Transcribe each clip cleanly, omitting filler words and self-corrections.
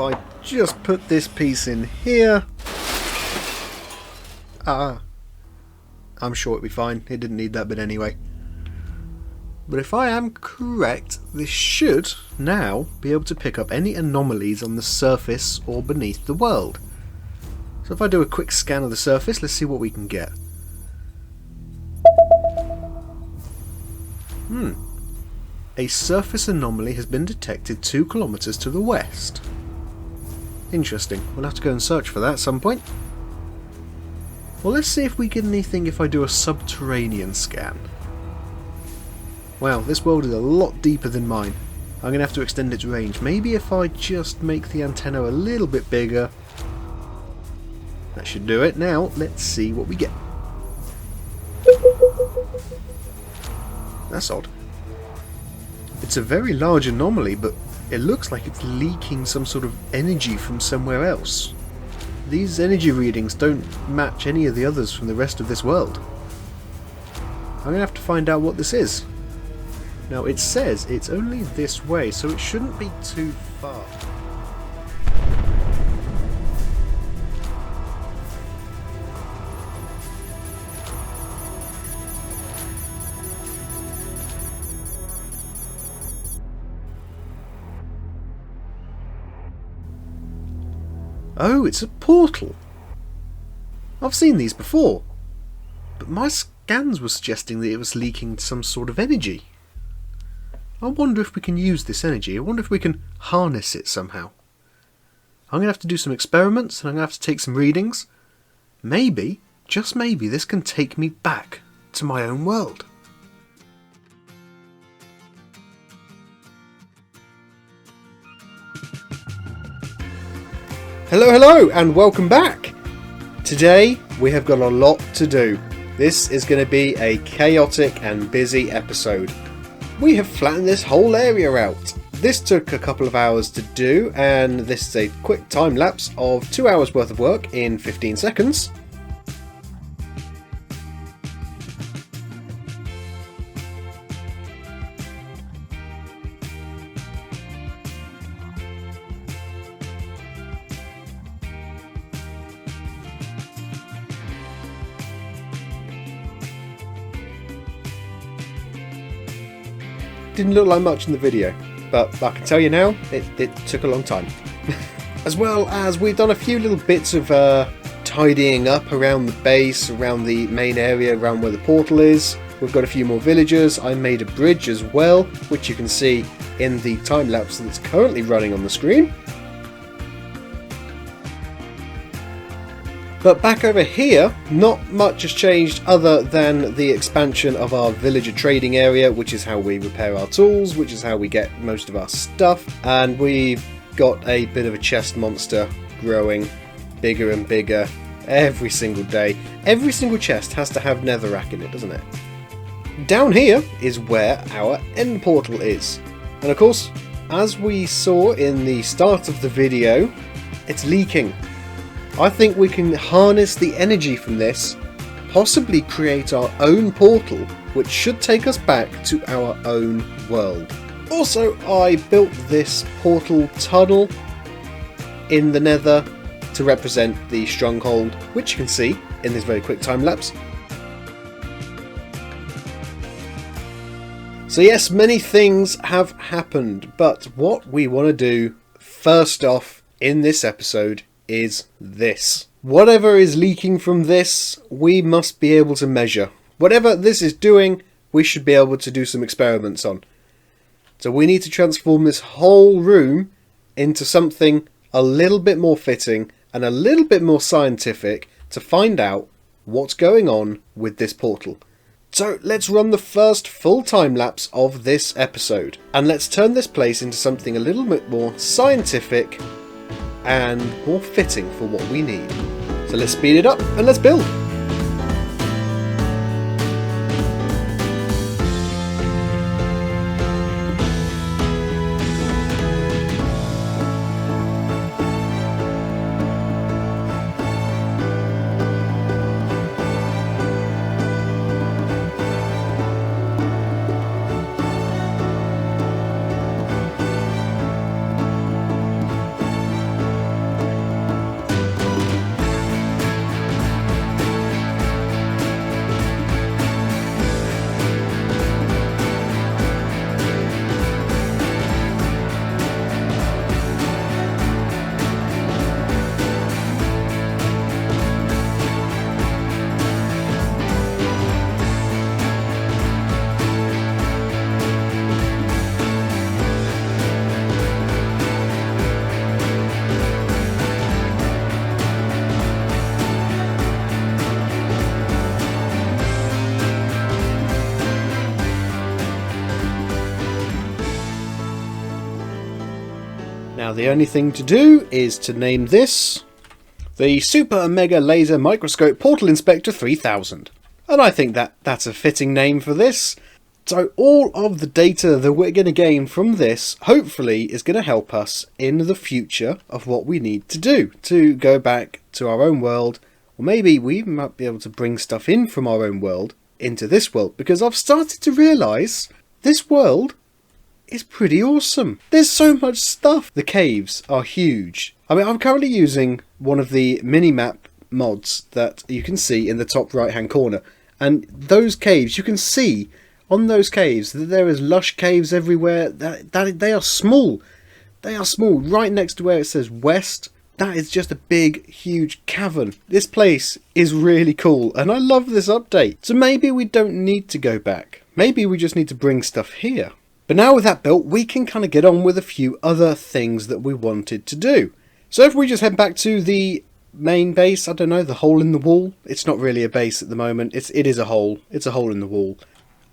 I just put this piece in here... I'm sure it'll be fine. It didn't need that bit anyway. But if I am correct, this should now be able to pick up any anomalies on the surface or beneath the world. So if I do a quick scan of the surface, let's see what we can get. A surface anomaly has been detected 2 kilometers to the west. Interesting. We'll have to go and search for that at some point. Well, let's see if we get anything if I do a subterranean scan. Wow, this world is a lot deeper than mine. I'm going to have to extend its range. Maybe if I just make the antenna a little bit bigger. That should do it. Now, let's see what we get. That's odd. It's a very large anomaly, but it looks like it's leaking some sort of energy from somewhere else. These energy readings don't match any of the others from the rest of this world. I'm going to have to find out what this is. Now it says it's only this way, so it shouldn't be too far. Oh, it's a portal. I've seen these before, but my scans were suggesting that it was leaking some sort of energy. I wonder if we can use this energy. I wonder if we can harness it somehow. I'm going to have to do some experiments and I'm going to have to take some readings. Maybe, just maybe, this can take me back to my own world. Hello and welcome back! Today we have got a lot to do. This is going to be a chaotic and busy episode. We have flattened this whole area out. This took a couple of hours to do, and this is a quick time lapse of 2 hours worth of work in 15 seconds. Didn't look like much in the video, but I can tell you now, it took a long time. As well as we've done a few little bits of tidying up around the base, around the main area, around where the portal is. We've got a few more villagers. I made a bridge as well, which you can see in the time lapse that's currently running on the screen. But back over here, not much has changed other than the expansion of our villager trading area, which is how we repair our tools, which is how we get most of our stuff. And we've got a bit of a chest monster growing bigger and bigger every single day. Every single chest has to have netherrack in it, doesn't it? Down here is where our end portal is. And of course, as we saw in the start of the video, it's leaking. I think we can harness the energy from this, possibly create our own portal, which should take us back to our own world. Also, I built this portal tunnel in the nether to represent the stronghold, which you can see in this very quick time lapse. So yes, many things have happened, but what we want to do first off in this episode is this. Whatever is leaking from this, we must be able to measure. Whatever this is doing, we should be able to do some experiments on. So we need to transform this whole room into something a little bit more fitting and a little bit more scientific to find out what's going on with this portal. So let's run the first full time lapse of this episode, and let's turn this place into something a little bit more scientific and more fitting for what we need. So let's speed it up and let's build. Now the only thing to do is to name this the Super Mega Laser Microscope Portal Inspector 3000. And I think that's a fitting name for this. So all of the data that we're going to gain from this, hopefully, is going to help us in the future of what we need to do to go back to our own world. Or maybe we might be able to bring stuff in from our own world into this world. Because I've started to realise this world is pretty awesome. There's so much stuff. The caves are huge. I mean, I'm currently using one of the mini-map mods that you can see in the top right-hand corner. And those caves, you can see on those caves that there is lush caves everywhere. They are small. They are small. Right next to where it says west, that is just a big, huge cavern. This place is really cool, and I love this update. So maybe we don't need to go back. Maybe we just need to bring stuff here. But now with that built, we can kind of get on with a few other things that we wanted to do. So if we just head back to the main base, I don't know, the hole in the wall. It's not really a base at the moment. It is a hole. It's a hole in the wall.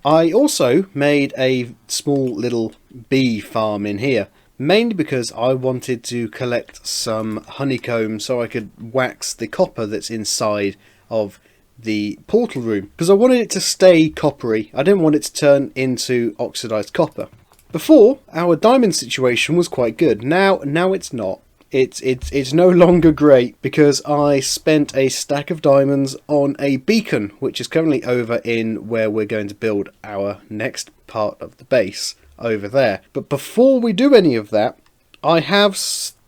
I also made a small little bee farm in here, mainly because I wanted to collect some honeycomb so I could wax the copper that's inside of the portal room, because I wanted it to stay coppery. I didn't want it to turn into oxidized copper. Before, our diamond situation was quite good. Now it's not. It's no longer great because I spent a stack of diamonds on a beacon, which is currently over in where we're going to build our next part of the base over there. But before we do any of that, I have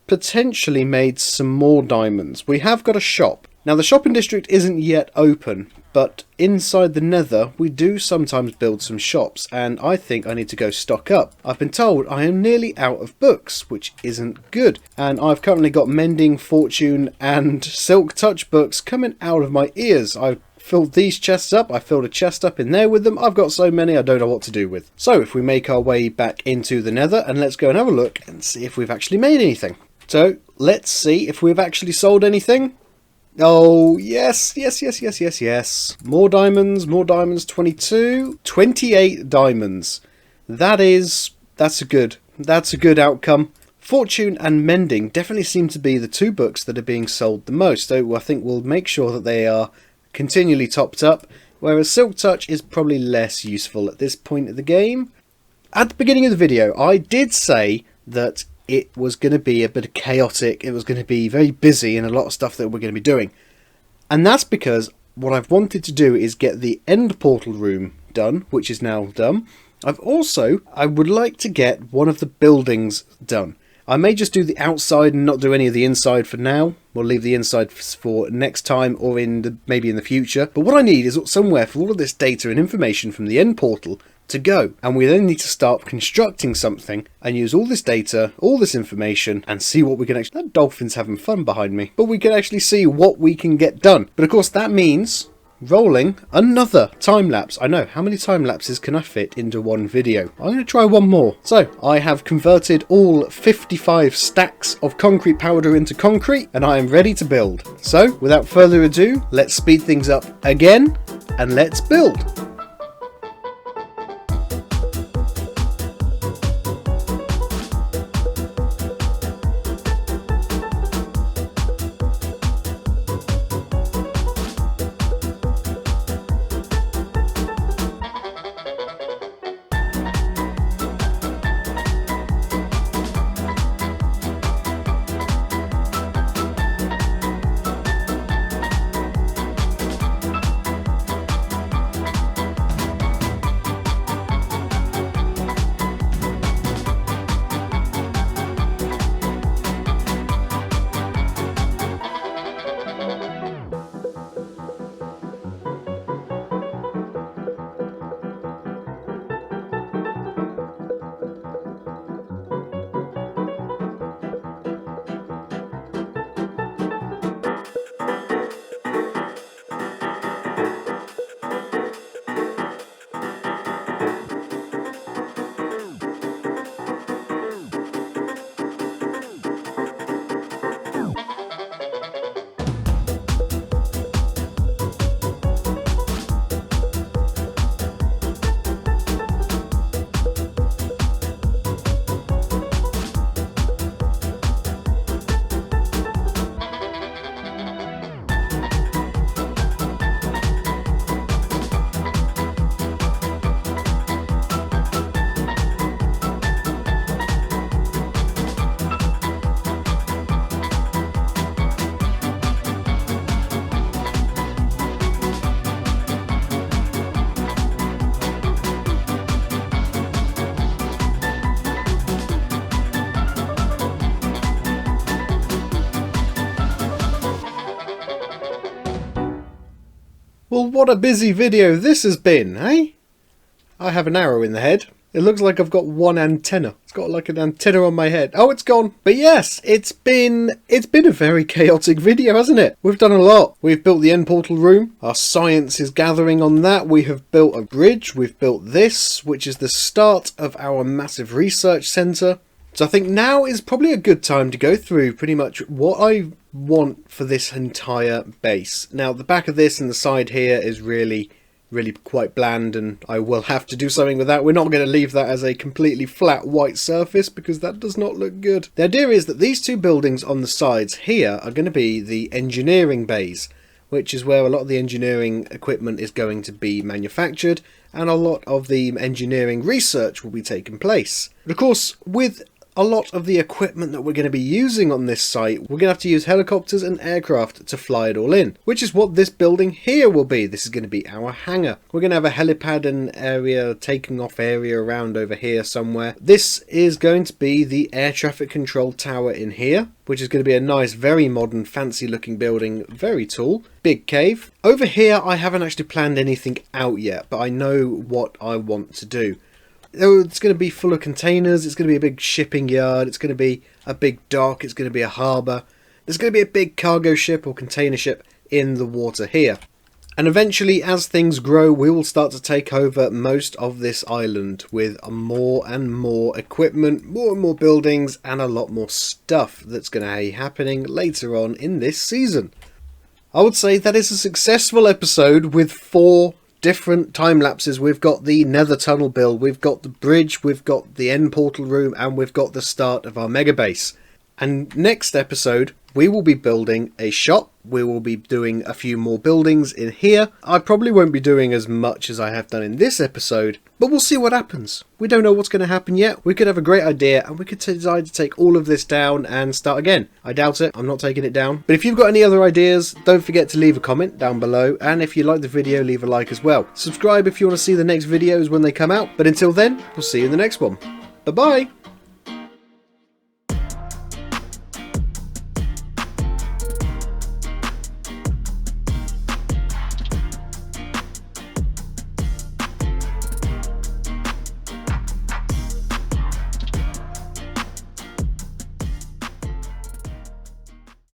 potentially made some more diamonds. We have got a shop. Now the shopping district isn't yet open, but inside the nether we do sometimes build some shops, and I think I need to go stock up. I've been told I am nearly out of books, which isn't good, and I've currently got Mending, Fortune and Silk Touch books coming out of my ears. I've filled these chests up, I filled a chest up in there with them. I've got so many I don't know what to do with. So if we make our way back into the nether, and let's go and have a look and see if we've actually made anything. So let's see if we've actually sold anything. Oh, yes. More diamonds, 22, 28 diamonds. That's a good outcome. Fortune and Mending definitely seem to be the two books that are being sold the most, so I think we'll make sure that they are continually topped up, whereas Silk Touch is probably less useful at this point of the game. At the beginning of the video, I did say that it was going to be a bit chaotic, it was going to be very busy and a lot of stuff that we're going to be doing. And that's because what I've wanted to do is get the end portal room done, which is now done. I would like to get one of the buildings done. I may just do the outside and not do any of the inside for now. We'll leave the inside for next time or maybe in the future. But what I need is somewhere for all of this data and information from the end portal to go, and we then need to start constructing something and use all this data, all this information, and see what we can actually... That dolphin's having fun behind me. But we can actually see what we can get done. But of course that means rolling another time lapse. I know, how many time lapses can I fit into one video? I'm going to try one more. So I have converted all 55 stacks of concrete powder into concrete, and I am ready to build. So without further ado, let's speed things up again and let's build. Well, what a busy video this has been, eh? I have an arrow in the head. It looks like I've got one antenna. It's got like an antenna on my head. Oh, it's gone. But yes, it's been a very chaotic video, hasn't it? We've done a lot. We've built the end portal room. Our science is gathering on that. We have built a bridge. We've built this, which is the start of our massive research centre. So I think now is probably a good time to go through pretty much what I want for this entire base. Now, the back of this and the side here is really quite bland, and I will have to do something with that. We're not going to leave that as a completely flat white surface because that does not look good. The idea is that these two buildings on the sides here are going to be the engineering bays, which is where a lot of the engineering equipment is going to be manufactured and a lot of the engineering research will be taking place. But of course, with a lot of the equipment that we're going to be using on this site, we're going to have to use helicopters and aircraft to fly it all in, which is what this building here will be. This is going to be our hangar. We're going to have a helipad and area, taking off area around over here somewhere. This is going to be the air traffic control tower in here, which is going to be a nice, very modern, fancy looking building, very tall. Big cave. Over here, I haven't actually planned anything out yet, but I know what I want to do. It's going to be full of containers, it's going to be a big shipping yard, it's going to be a big dock, it's going to be a harbour. There's going to be a big cargo ship or container ship in the water here. And eventually, as things grow, we will start to take over most of this island with more and more equipment, more and more buildings, and a lot more stuff that's going to be happening later on in this season. I would say that is a successful episode with 4 different time lapses. We've got the nether tunnel build, we've got the bridge, we've got the end portal room, and we've got the start of our mega base. And next episode we will be building a shop. We will be doing a few more buildings in here. I probably won't be doing as much as I have done in this episode, but we'll see what happens. We don't know what's going to happen yet. We could have a great idea and we could decide to take all of this down and start again. I doubt it. I'm not taking it down. But if you've got any other ideas, don't forget to leave a comment down below. And if you like the video, leave a like as well. Subscribe if you want to see the next videos when they come out. But until then, we'll see you in the next one. Bye-bye.